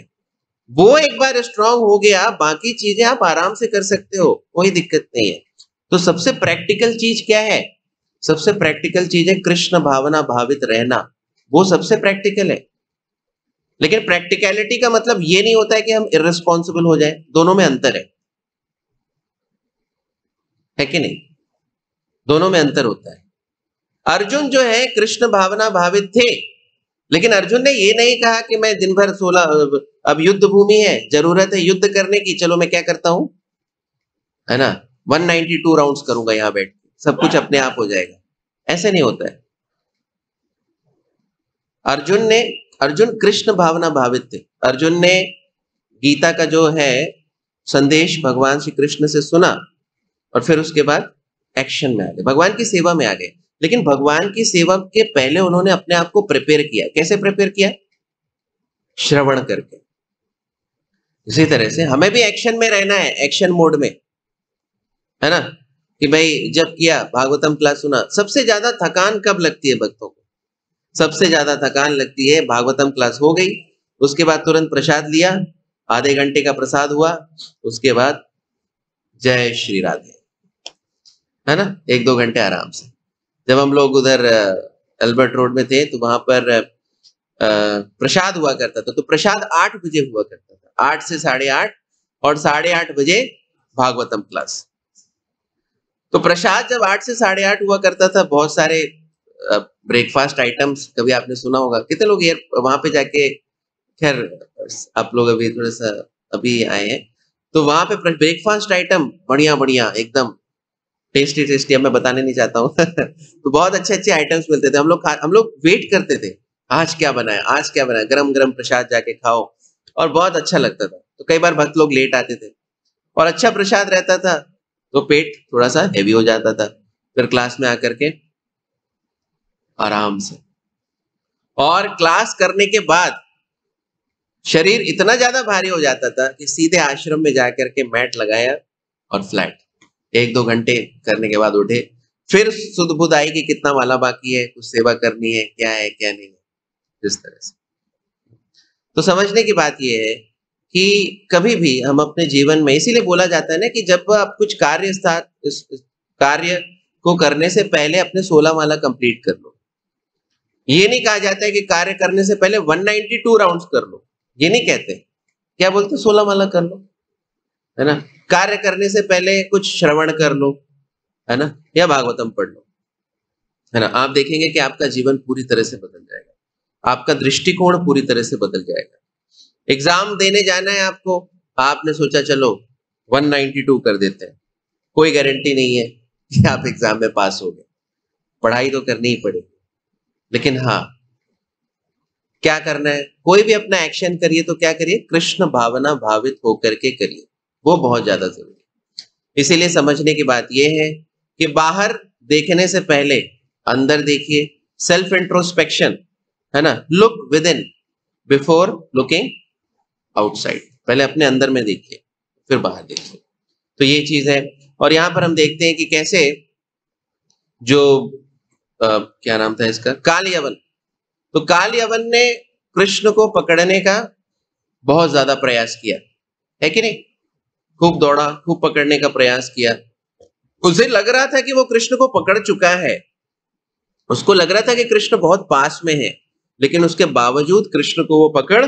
वो एक बार स्ट्रांग हो गया, बाकी चीजें आप आराम से कर सकते हो, कोई दिक्कत नहीं है। तो सबसे प्रैक्टिकल चीज क्या है, सबसे प्रैक्टिकल चीज है कृष्ण भावना भावित रहना, वो सबसे प्रैक्टिकल है। लेकिन प्रैक्टिकलिटी का मतलब ये नहीं होता है कि हम इररिस्पॉन्सिबल हो जाए, दोनों में अंतर है कि नहीं, दोनों में अंतर होता है। अर्जुन जो है कृष्ण भावना भावित थे, लेकिन अर्जुन ने ये नहीं कहा कि मैं दिन भर 16, अब युद्ध भूमि है, जरूरत है युद्ध करने की, चलो मैं क्या करता हूं, है ना, 192 राउंड्स करूंगा यहां बैठ के, सब कुछ अपने आप हो जाएगा। ऐसे नहीं होता है। अर्जुन कृष्ण भावना भावित थे। अर्जुन ने गीता का जो है संदेश भगवान श्री कृष्ण से सुना और फिर उसके बाद एक्शन में आ गए, भगवान की सेवा में आ गए। लेकिन भगवान की सेवा के पहले उन्होंने अपने आप को प्रिपेयर किया। कैसे प्रिपेयर किया, श्रवण करके। इसी तरह से हमें भी एक्शन में रहना है, एक्शन मोड में, है ना, कि भाई जब किया, भागवतम क्लास सुना। सबसे ज्यादा थकान कब लगती है भक्तों को, सबसे ज्यादा थकान लगती है भागवतम क्लास हो गई, उसके बाद तुरंत प्रसाद लिया, आधे घंटे का प्रसाद हुआ, उसके बाद जय श्री राधे, है ना, 1-2 घंटे आराम से। जब हम लोग उधर अल्बर्ट रोड में थे तो वहां पर प्रसाद हुआ करता था, तो प्रसाद 8 बजे हुआ करता था, 8 से 8:30, और 8:30 बजे भागवतम क्लास। तो प्रसाद जब 8 से 8:30 हुआ करता था, बहुत सारे ब्रेकफास्ट आइटम्स, कभी आपने सुना होगा, कितने लोग वहां पे जाके, खैर आप लोग अभी थोड़ा सा अभी आए हैं, तो वहां पे ब्रेकफास्ट आइटम बढ़िया बढ़िया एकदम टेस्टी टेस्टी, अब मैं बताने नहीं चाहता हूँ तो बहुत अच्छे अच्छे आइटम्स मिलते थे। हम लोग वेट करते थे, आज क्या बनाए, आज क्या बनाए, गरम गरम प्रसाद जाके खाओ, और बहुत अच्छा लगता था। तो कई बार भक्त लोग लेट आते थे और अच्छा प्रसाद रहता था तो पेट थोड़ा सा हेवी हो जाता था, फिर क्लास में आकर के आराम से, और क्लास करने के बाद शरीर इतना ज्यादा भारी हो जाता था कि सीधे आश्रम में जाकर के मैट लगाया और फ्लैट, 1-2 घंटे करने के बाद उठे, फिर सुध बुध आई कि कितना वाला बाकी है, कुछ सेवा करनी है, क्या है क्या नहीं है, इस तरह से। तो समझने की बात यह है कि कभी भी हम अपने जीवन में, इसीलिए बोला जाता है ना कि जब आप कुछ कार्य को करने से पहले अपने 16 माला कंप्लीट कर लो। ये नहीं कहा जाता है कि कार्य करने से पहले 192 राउंड्स कर लो, ये नहीं कहते। क्या बोलते? 16 माला कर लो, है ना। कार्य करने से पहले कुछ श्रवण कर लो, है ना, या भागवतम पढ़ लो, है ना। आप देखेंगे कि आपका जीवन पूरी तरह से बदल जाएगा, आपका दृष्टिकोण पूरी तरह से बदल जाएगा। एग्जाम देने जाना है आपको, आपने सोचा चलो 192 कर देते हैं, कोई गारंटी नहीं है कि आप एग्जाम में पास हो गए, पढ़ाई तो करनी ही पड़ेगी। लेकिन हाँ, क्या करना है? कोई भी अपना एक्शन करिए तो क्या करिए? कृष्ण भावना भावित होकर के करिए, वो बहुत ज्यादा जरूरी है। इसीलिए समझने की बात यह है कि बाहर देखने से पहले अंदर देखिए, सेल्फ इंट्रोस्पेक्शन, है ना। Look with in before looking outside. पहले अपने अंदर में देखिए, फिर बाहर देखिए। तो ये चीज है। और यहां पर हम देखते हैं कि कैसे जो क्या नाम था इसका, काल यवन। तो काल यवन ने कृष्ण को पकड़ने का बहुत ज्यादा प्रयास किया, है कि नहीं? खूब दौड़ा, खूब पकड़ने का प्रयास किया। उसे लग रहा था कि वो कृष्ण को पकड़ चुका है, उसको लग रहा था कि कृष्ण बहुत पास में है, लेकिन उसके बावजूद कृष्ण को वो पकड़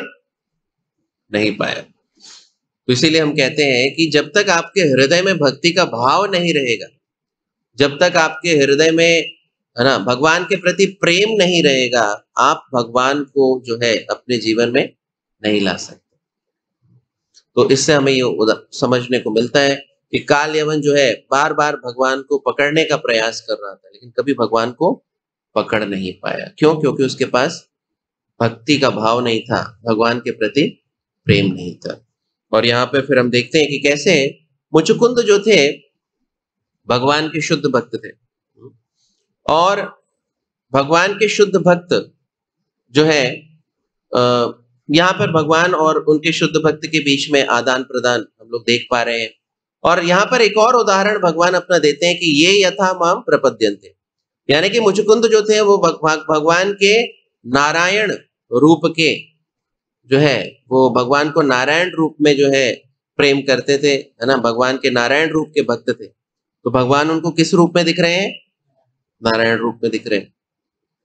नहीं पाया। तो इसीलिए हम कहते हैं कि जब तक आपके हृदय में भक्ति का भाव नहीं रहेगा, जब तक आपके हृदय में, है ना, भगवान के प्रति प्रेम नहीं रहेगा, आप भगवान को जो है अपने जीवन में नहीं ला सकते। तो इससे हमें ये समझने को मिलता है कि काल यवन जो है बार बार भगवान को पकड़ने का प्रयास कर रहा था, लेकिन कभी भगवान को पकड़ नहीं पाया। क्यों? क्योंकि उसके पास भक्ति का भाव नहीं था, भगवान के प्रति प्रेम नहीं था। और यहाँ पे फिर हम देखते हैं कि कैसे मुचुकुंद जो थे भगवान के शुद्ध भक्त थे, और भगवान के शुद्ध भक्त जो है यहाँ पर भगवान और उनके शुद्ध भक्त के बीच में आदान प्रदान हम लोग देख पा रहे हैं। और यहाँ पर एक और उदाहरण भगवान अपना देते हैं कि ये यथा माम प्रपद्यन्ते, यानी कि मुचुकुंद जो थे वो भगवान के नारायण रूप के जो है, वो भगवान को नारायण रूप में जो है प्रेम करते थे, है ना। भगवान के नारायण रूप के भक्त थे। तो भगवान उनको किस रूप में दिख रहे हैं? नारायण रूप में दिख रहे हैं,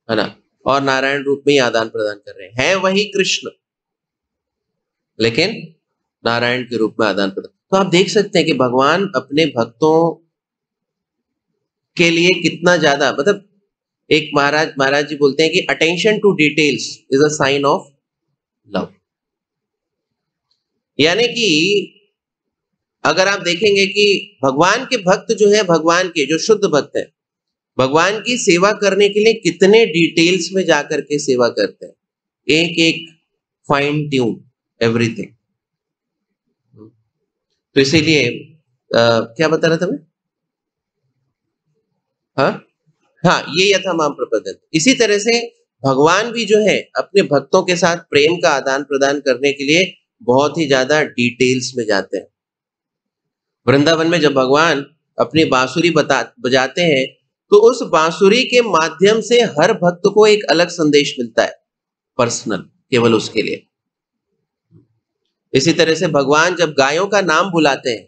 है ना। और नारायण रूप में ही आदान प्रदान कर रहे हैं वही कृष्ण, लेकिन नारायण के रूप में आदान प्रदान। तो आप देख सकते हैं कि भगवान अपने भक्तों के लिए कितना ज्यादा, मतलब एक महाराज जी बोलते हैं कि attention to details is a sign of love. यानी कि अगर आप देखेंगे कि भगवान के भक्त जो है, भगवान के जो शुद्ध भक्त है, भगवान की सेवा करने के लिए कितने डिटेल्स में जाकर के सेवा करते हैं, एक एक फाइन ट्यून एवरीथिंग। तो इसीलिए क्या बता रहा था मैं? हाँ, ये यथा माम प्रपद्यन्ते। इसी तरह से भगवान भी जो है अपने भक्तों के साथ प्रेम का आदान प्रदान करने के लिए बहुत ही ज्यादा डिटेल्स में जाते हैं। वृंदावन में जब भगवान अपनी बांसुरी बजाते हैं, तो उस बांसुरी के माध्यम से हर भक्त को एक अलग संदेश मिलता है, पर्सनल, केवल उसके लिए। इसी तरह से भगवान जब गायों का नाम बुलाते हैं,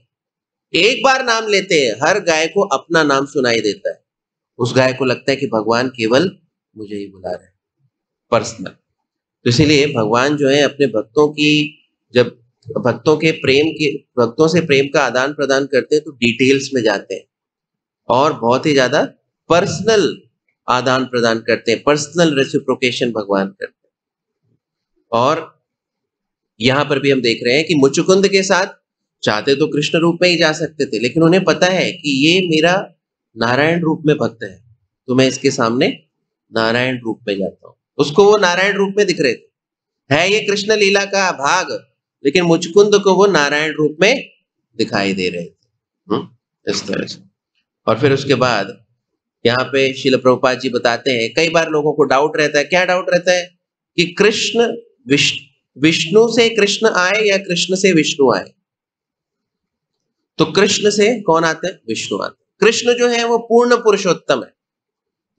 एक बार नाम लेते हैं, हर गाय को अपना नाम सुनाई देता है। उस गाय को लगता है कि भगवान केवल मुझे ही बुला रहे हैं, पर्सनल। तो इसीलिए भगवान जो है अपने भक्तों की, जब भक्तों से प्रेम का आदान प्रदान करते हैं, तो डिटेल्स में जाते हैं और बहुत ही ज्यादा पर्सनल आदान प्रदान करते हैं, पर्सनल रेसिप्रोकेशन भगवान करते हैं। और यहां पर भी हम देख रहे हैं कि मुचुकुंद के साथ चाहते तो कृष्ण रूप में ही जा सकते थे, लेकिन उन्हें पता है कि ये मेरा नारायण रूप में भक्त है, तो मैं इसके सामने नारायण रूप में जाता हूं। उसको वो नारायण रूप में दिख रहे थे, है ये कृष्ण लीला का भाग, लेकिन मुचुकुंद को वो नारायण रूप में दिखाई दे रहे थे, इस तरह से। और फिर उसके बाद यहाँ पे श्रील प्रभुपाद जी बताते हैं, कई बार लोगों को डाउट रहता है। क्या डाउट रहता है? कि कृष्ण विष्णु से कृष्ण आए या कृष्ण से विष्णु आए? तो कृष्ण से कौन आते हैं? विष्णु आते हैं। कृष्ण जो है वो पूर्ण पुरुषोत्तम है,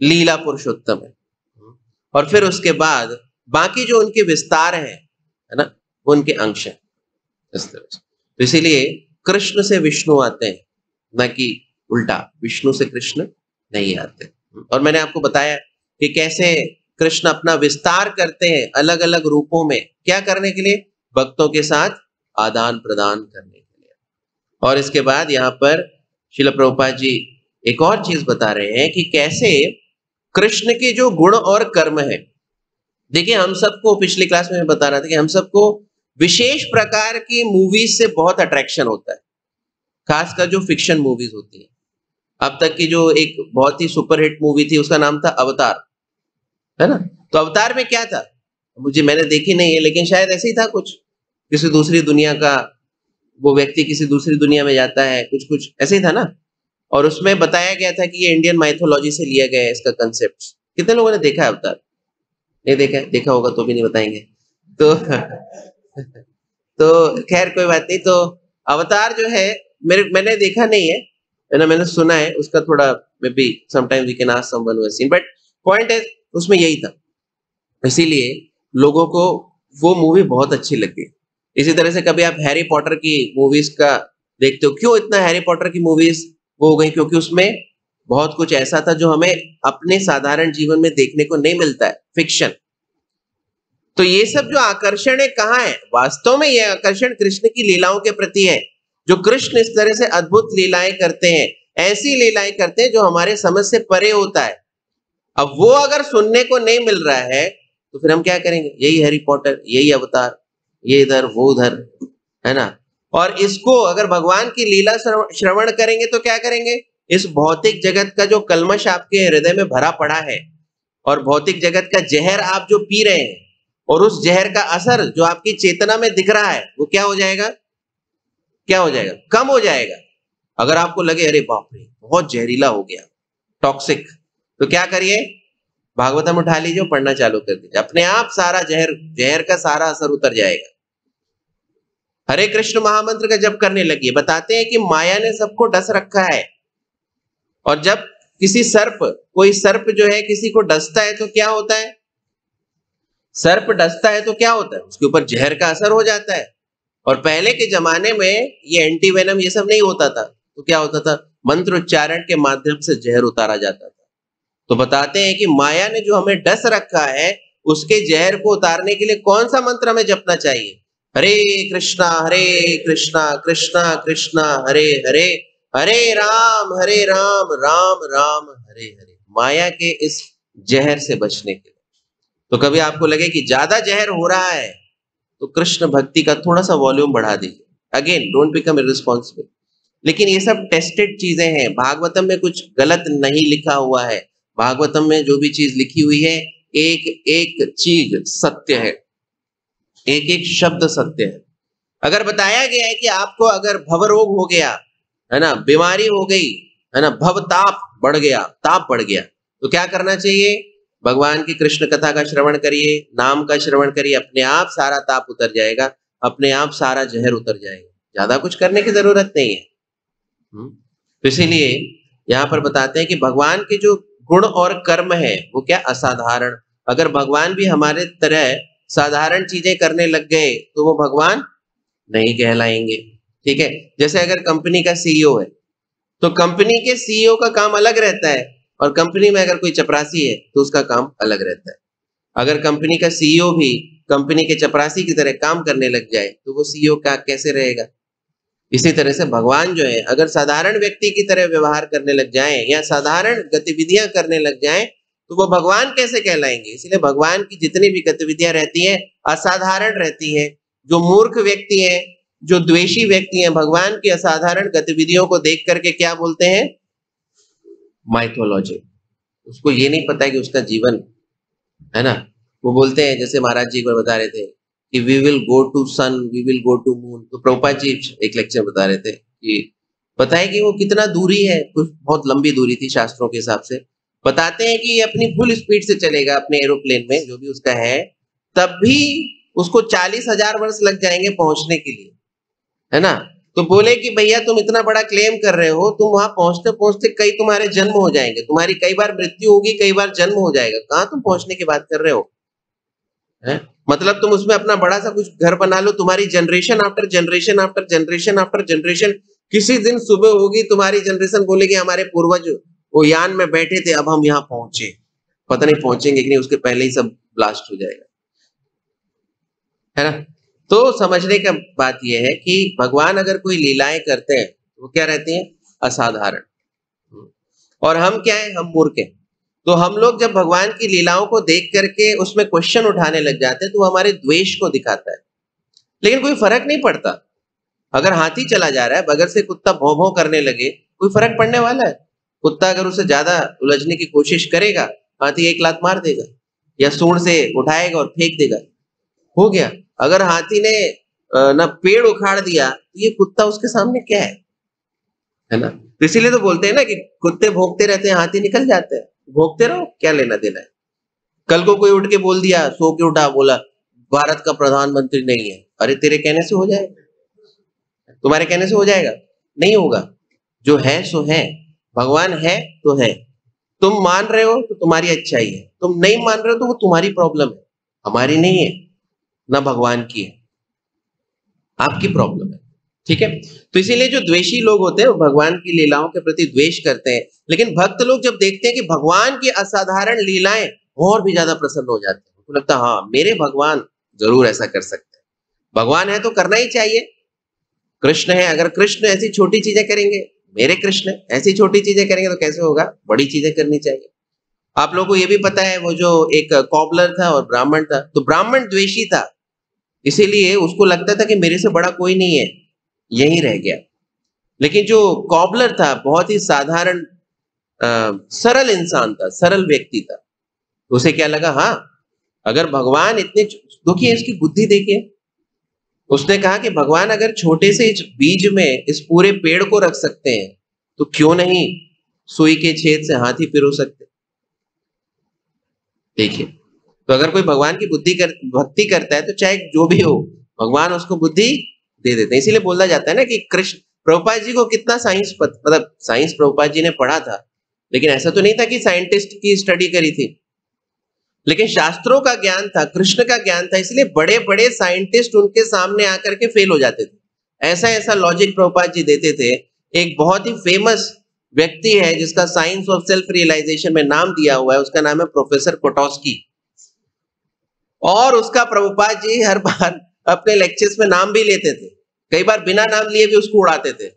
लीला पुरुषोत्तम है। और फिर उसके बाद बाकी जो उनके विस्तार है ना, वो उनके अंश है। इस तरह से। तो इसीलिए कृष्ण से विष्णु आते हैं, ना कि उल्टा, विष्णु से कृष्ण नहीं आते। और मैंने आपको बताया कि कैसे कृष्ण अपना विस्तार करते हैं अलग अलग रूपों में, क्या करने के लिए? भक्तों के साथ आदान प्रदान करने के लिए। और इसके बाद यहाँ पर श्रील प्रभुपाद जी एक और चीज बता रहे हैं कि कैसे कृष्ण के जो गुण और कर्म है। देखिए, हम सबको, पिछली क्लास में मैं बता रहा था कि हम सबको विशेष प्रकार की मूवीज से बहुत अट्रैक्शन होता है, खासकर जो फिक्शन मूवीज होती है। अब तक की जो एक बहुत ही सुपरहिट मूवी थी उसका नाम था अवतार, है ना? तो अवतार में क्या था, मैंने देखी नहीं है, लेकिन शायद ऐसे ही था कुछ, किसी दूसरी दुनिया का वो व्यक्ति किसी दूसरी दुनिया में जाता है, कुछ कुछ ऐसे ही था ना। और उसमें बताया गया था कि ये इंडियन माइथोलॉजी से लिया गया है इसका कंसेप्ट। कितने लोगों ने देखा है अवतार? नहीं देखा है? देखा होगा तो भी नहीं बताएंगे तो तो खैर कोई बात नहीं। तो अवतार जो है, मैंने देखा नहीं है ना, मैंने सुना है उसका थोड़ा, maybe sometime we can ask someone who has seen, but point है उसमें यही था। इसीलिए लोगों को वो मूवी बहुत अच्छी लगी। इसी तरह से कभी आप हैरी पॉटर की मूवीज का देखते हो, क्यों इतना हैरी पॉटर की मूवीज वो हो गई? क्योंकि उसमें बहुत कुछ ऐसा था जो हमें अपने साधारण जीवन में देखने को नहीं मिलता है, फिक्शन। तो ये सब जो आकर्षण है कहाँ है? वास्तव में ये आकर्षण कृष्ण की लीलाओं के प्रति है, जो कृष्ण इस तरह से अद्भुत लीलाएं करते हैं, ऐसी लीलाएं करते हैं जो हमारे समझ से परे होता है। अब वो अगर सुनने को नहीं मिल रहा है तो फिर हम क्या करेंगे? यही हैरी पॉटर, यही अवतार, ये इधर वो उधर, है ना? और इसको अगर भगवान की लीला श्रवण करेंगे तो क्या करेंगे? इस भौतिक जगत का जो कल्मश आपके हृदय में भरा पड़ा है और भौतिक जगत का जहर आप जो पी रहे हैं, और उस जहर का असर जो आपकी चेतना में दिख रहा है, वो क्या हो जाएगा? क्या हो जाएगा? कम हो जाएगा। अगर आपको लगे अरे बाप रे बहुत जहरीला हो गया, टॉक्सिक, तो क्या करिए? भागवतम उठा लीजिए, पढ़ना चालू कर दीजिए, अपने आप सारा जहर का सारा असर उतर जाएगा। हरे कृष्ण महामंत्र का जप करने लगिए। बताते हैं कि माया ने सबको डस रखा है, और जब कोई सर्प जो है किसी को डसता है तो क्या होता है? सर्प डसता है तो क्या होता है? उसके ऊपर जहर का असर हो जाता है। और पहले के जमाने में ये एंटीवेनम ये सब नहीं होता था, तो क्या होता था? मंत्र उच्चारण के माध्यम से जहर उतारा जाता था। तो बताते हैं कि माया ने जो हमें डस रखा है, उसके जहर को उतारने के लिए कौन सा मंत्र हमें जपना चाहिए? हरे कृष्णा कृष्णा कृष्णा हरे हरे, हरे राम राम राम हरे हरे। माया के इस जहर से बचने के लिए। तो कभी आपको लगे कि ज्यादा जहर हो रहा है तो कृष्ण भक्ति का थोड़ा सा वॉल्यूम बढ़ा दीजिए। Again, don't become irresponsible. लेकिन ये सब टेस्टेड चीजें हैं, भागवतम में कुछ गलत नहीं लिखा हुआ है। भागवतम में जो भी चीज लिखी हुई है, एक एक चीज सत्य है, एक एक शब्द सत्य है। अगर बताया गया है कि आपको अगर भव रोग हो गया, है ना, बीमारी हो गई, है ना, भव ताप बढ़ गया, ताप बढ़ गया, तो क्या करना चाहिए? भगवान की कृष्ण कथा का श्रवण करिए, नाम का श्रवण करिए, अपने आप सारा ताप उतर जाएगा, अपने आप सारा जहर उतर जाएगा। ज्यादा कुछ करने की जरूरत नहीं है। तो इसीलिए यहाँ पर बताते हैं कि भगवान के जो गुण और कर्म है वो क्या? असाधारण। अगर भगवान भी हमारे तरह साधारण चीजें करने लग गए तो वो भगवान नहीं कहलाएंगे। ठीक है, जैसे अगर कंपनी का सीईओ है तो कंपनी के सीईओ का काम अलग रहता है, और कंपनी में अगर कोई चपरासी है तो उसका काम अलग रहता है। अगर कंपनी का सीईओ भी कंपनी के चपरासी की तरह काम करने लग जाए तो वो सीईओ का कैसे रहेगा? इसी तरह से भगवान जो है अगर साधारण व्यक्ति की तरह व्यवहार करने लग जाएं या साधारण गतिविधियां करने लग जाएं तो वो भगवान कैसे कहलाएंगे? इसलिए भगवान की जितनी भी गतिविधियां रहती हैं असाधारण रहती हैं। जो मूर्ख व्यक्ति हैं, जो द्वेषी व्यक्ति हैं, भगवान की असाधारण गतिविधियों को देख करके क्या बोलते हैं? माइथोलॉजी। उसको ये नहीं पता है कि उसका जीवन, है ना, वो बोलते हैं, जैसे महाराज जी एक बार बता रहे थे कि we will go to sun, we will go to moon. तो प्रभुपाद जी एक लेक्चर बता रहे थे कि पता है कि वो कितना दूरी है, कुछ बहुत लंबी दूरी थी शास्त्रों के हिसाब से। बताते हैं कि ये अपनी फुल स्पीड से चलेगा अपने एरोप्लेन में, जो भी उसका है, तब भी उसको 40,000 वर्ष लग जाएंगे पहुंचने के लिए, है ना। तो बोले कि भैया तुम इतना बड़ा क्लेम कर रहे हो, तुम वहां पहुंचते पहुंचते कई तुम्हारे जन्म हो जाएंगे, तुम्हारी कई बार मृत्यु होगी, कई बार जन्म हो जाएगा, कहां तुम पहुंचने की बात कर रहे हो? है? मतलब तुम उसमें अपना बड़ा सा कुछ घर बना लो, तुम्हारी generation after generation after generation after generation, किसी दिन सुबह होगी तुम्हारी जनरेशन बोलेगी हमारे पूर्वज वो यान में बैठे थे, अब हम यहाँ पहुंचे। पता नहीं पहुंचेंगे कि नहीं, उसके पहले ही सब ब्लास्ट हो जाएगा, है ना। तो समझने का बात यह है कि भगवान अगर कोई लीलाएं करते हैं तो वो क्या रहती हैं, असाधारण। और हम क्या है, हम मूर्ख हैं। तो हम लोग जब भगवान की लीलाओं को देख करके उसमें क्वेश्चन उठाने लग जाते हैं तो वो हमारे द्वेष को दिखाता है। लेकिन कोई फर्क नहीं पड़ता, अगर हाथी चला जा रहा है, बगल से कुत्ता भौं भौं करने लगे, कोई फर्क पड़ने वाला है? कुत्ता अगर उसे ज्यादा उलझने की कोशिश करेगा, हाथी एक लात मार देगा या सूंड से उठाएगा और फेंक देगा, हो गया। अगर हाथी ने ना पेड़ उखाड़ दिया तो ये कुत्ता उसके सामने क्या है ना। तो इसीलिए तो बोलते हैं ना कि कुत्ते भौंकते रहते हैं, हाथी निकल जाते हैं। भौंकते रहो, क्या लेना देना है। कल को कोई उठ के बोल दिया, सो के उठा, बोला भारत का प्रधानमंत्री नहीं है, अरे तेरे कहने से हो जाएगा? तुम्हारे कहने से हो जाएगा? नहीं होगा। जो है सो है, भगवान है तो है। तुम मान रहे हो तो तुम्हारी अच्छाई है, तुम नहीं मान रहे हो तो वो तुम्हारी प्रॉब्लम है, हमारी नहीं है, ना भगवान की है, आपकी प्रॉब्लम है। ठीक है। तो इसीलिए जो द्वेषी लोग होते हैं वो भगवान की लीलाओं के प्रति द्वेष करते हैं, लेकिन भक्त लोग जब देखते हैं कि भगवान की असाधारण लीलाएं, और भी ज्यादा प्रसन्न हो जाते हैं। उनको लगता है हाँ मेरे भगवान जरूर ऐसा कर सकते हैं, भगवान है तो करना ही चाहिए। कृष्ण है, अगर कृष्ण ऐसी छोटी चीजें करेंगे, मेरे कृष्ण ऐसी छोटी चीजें करेंगे तो कैसे होगा, बड़ी चीजें करनी चाहिए। आप लोगों को ये भी पता है, वो जो एक कॉबलर था और ब्राह्मण था, तो ब्राह्मण द्वेषी था, इसीलिए उसको लगता था कि मेरे से बड़ा कोई नहीं है, यही रह गया। लेकिन जो कॉबलर था बहुत ही साधारण सरल इंसान था, सरल व्यक्ति था। तो उसे क्या लगा, हाँ अगर भगवान इतने, देखिए इसकी बुद्धि देखिए, उसने कहा कि भगवान अगर छोटे से इस बीज में इस पूरे पेड़ को रख सकते हैं तो क्यों नहीं सुई के छेद से हाथी पिरो सकते। देखिए, तो अगर कोई भगवान की भक्ति करता है तो चाहे जो भी हो, भगवान उसको बुद्धि दे देते हैं। इसीलिए बोला जाता है ना कि कृष्ण, प्रभुपाद जी को कितना साइंस मतलब साइंस प्रभुपाद जी ने पढ़ा था, लेकिन ऐसा तो नहीं था कि साइंटिस्ट की स्टडी करी थी, लेकिन शास्त्रों का ज्ञान था, कृष्ण का ज्ञान था, इसलिए बड़े बड़े साइंटिस्ट उनके सामने आकर के फेल हो जाते थे। ऐसा ऐसा लॉजिक प्रभुपाद जी देते थे। एक बहुत ही फेमस व्यक्ति है जिसका साइंस ऑफ सेल्फ रियलाइजेशन में नाम दिया हुआ है, उसका नाम है प्रोफेसर कोटोस्की। और उसका प्रभुपाद जी हर बार अपने लेक्चर्स में नाम भी लेते थे, कई बार बिना नाम लिए भी उसको उड़ाते थे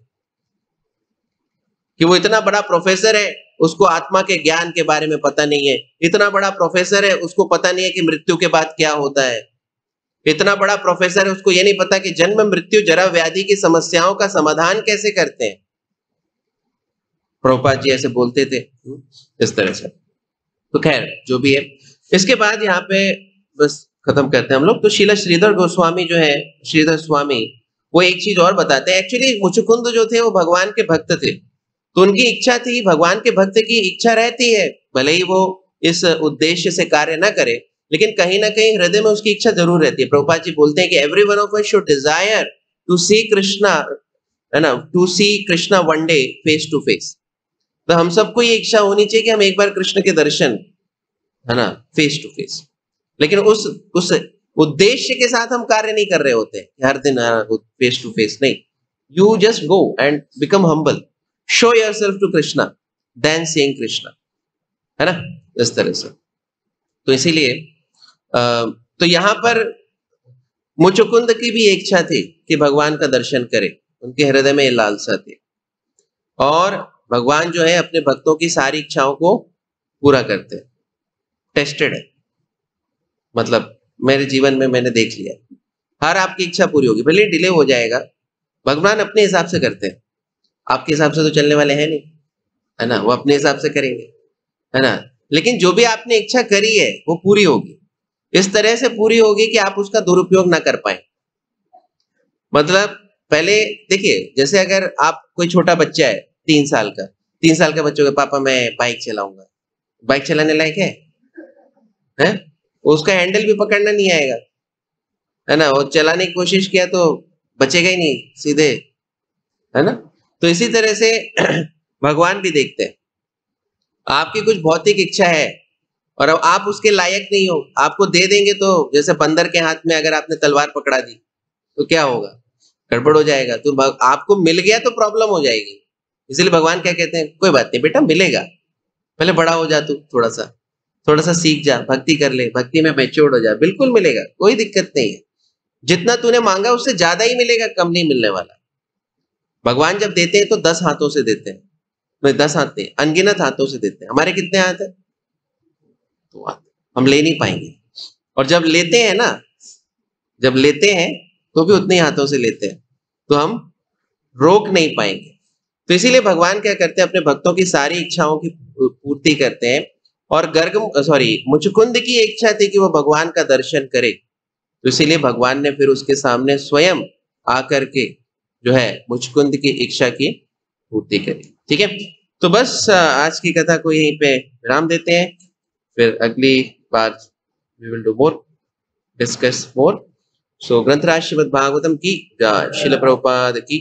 कि वो इतना बड़ा प्रोफेसर है, उसको आत्मा के ज्ञान के बारे में पता नहीं है, इतना बड़ा प्रोफेसर है उसको पता नहीं है कि मृत्यु के बाद क्या होता है, इतना बड़ा प्रोफेसर है उसको ये नहीं पता कि जन्म मृत्यु जरा व्याधि की समस्याओं का समाधान कैसे करते हैं। प्रभुपाद जी ऐसे बोलते थे इस तरह से। तो खैर जो भी है, इसके बाद यहाँ पे बस खत्म करते हैं हम लोग। तो शीला श्रीधर गोस्वामी जो है, श्रीधर स्वामी, वो एक चीज और बताते हैं। एक्चुअली मुचुकुंद जो थे वो भगवान के भक्त थे, तो उनकी इच्छा थी, भगवान के भक्त की इच्छा रहती है, भले ही वो इस उद्देश्य से कार्य ना करे, लेकिन कहीं ना कहीं हृदय में उसकी इच्छा जरूर रहती है। प्रभुपाद जी बोलते हैं कि every one of us should desire to see Krishna, है ना, to see Krishna one day face to face. तो हम सबको ये इच्छा होनी चाहिए कि हम एक बार कृष्ण के दर्शन, है ना, फेस टू फेस। लेकिन उस उद्देश्य के साथ हम कार्य नहीं कर रहे होते हर दिन फेस टू फेस, नहीं। You just go and become humble, show yourself to Krishna, then seeing Krishna, है ना, इस तरह से। तो इसीलिए तो यहां पर मुचुकुंद की भी इच्छा थी कि भगवान का दर्शन करे, उनके हृदय में लालसा थी, और भगवान जो है अपने भक्तों की सारी इच्छाओं को पूरा करते हैं। टेस्टेड है, मतलब मेरे जीवन में मैंने देख लिया, हर आपकी इच्छा पूरी होगी, भले डिले हो जाएगा, भगवान अपने हिसाब से करते हैं, आपके हिसाब से तो चलने वाले हैं नहीं, है ना, वो अपने हिसाब से करेंगे, है ना। लेकिन जो भी आपने इच्छा करी है वो पूरी होगी, इस तरह से पूरी होगी कि आप उसका दुरुपयोग ना कर पाए। मतलब पहले देखिए, जैसे अगर आप, कोई छोटा बच्चा है 3 साल का, 3 साल के बच्चों के, पापा मैं बाइक चलाऊंगा, बाइक चलाने लायक है? उसका हैंडल भी पकड़ना नहीं आएगा, है ना, वो चलाने की कोशिश किया तो बचेगा ही नहीं सीधे, है ना। तो इसी तरह से भगवान भी देखते हैं, आपकी कुछ भौतिक इच्छा है, और अब आप उसके लायक नहीं हो, आपको दे देंगे तो जैसे बंदर के हाथ में अगर आपने तलवार पकड़ा दी तो क्या होगा, गड़बड़ हो जाएगा। तो आपको मिल गया तो प्रॉब्लम हो जाएगी। इसलिए भगवान क्या कहते हैं, कोई बात नहीं बेटा, मिलेगा, पहले बड़ा हो जा तू, थोड़ा सा सीख जा, भक्ति कर ले, भक्ति में मैच्योर्ड हो जा, बिल्कुल मिलेगा, कोई दिक्कत नहीं है। जितना तूने मांगा उससे ज्यादा ही मिलेगा, कम नहीं मिलने वाला। भगवान जब देते हैं तो 10 हाथों से देते हैं, नहीं 10 हाथ नहीं, अनगिनत हाथों से देते हैं। हमारे कितने हाथ है, तो हम ले नहीं पाएंगे। और जब लेते हैं ना, जब लेते हैं तो भी उतने ही हाथों से लेते हैं, तो हम रोक नहीं पाएंगे। तो इसीलिए भगवान क्या करते हैं, अपने भक्तों की सारी इच्छाओं की पूर्ति करते हैं। और मुचकुंद की इच्छा थी कि वो भगवान का दर्शन करे, तो इसीलिए भगवान ने फिर उसके सामने स्वयं आकर के जो है मुचकुंद की इच्छा की पूर्ति करी। ठीक है, तो बस आज की कथा को यहीं पे विराम देते हैं, फिर अगली बार we will do more, discuss more. So ग्रंथराज श्रीमद् भागवतम की जय, श्रील प्रभुपाद की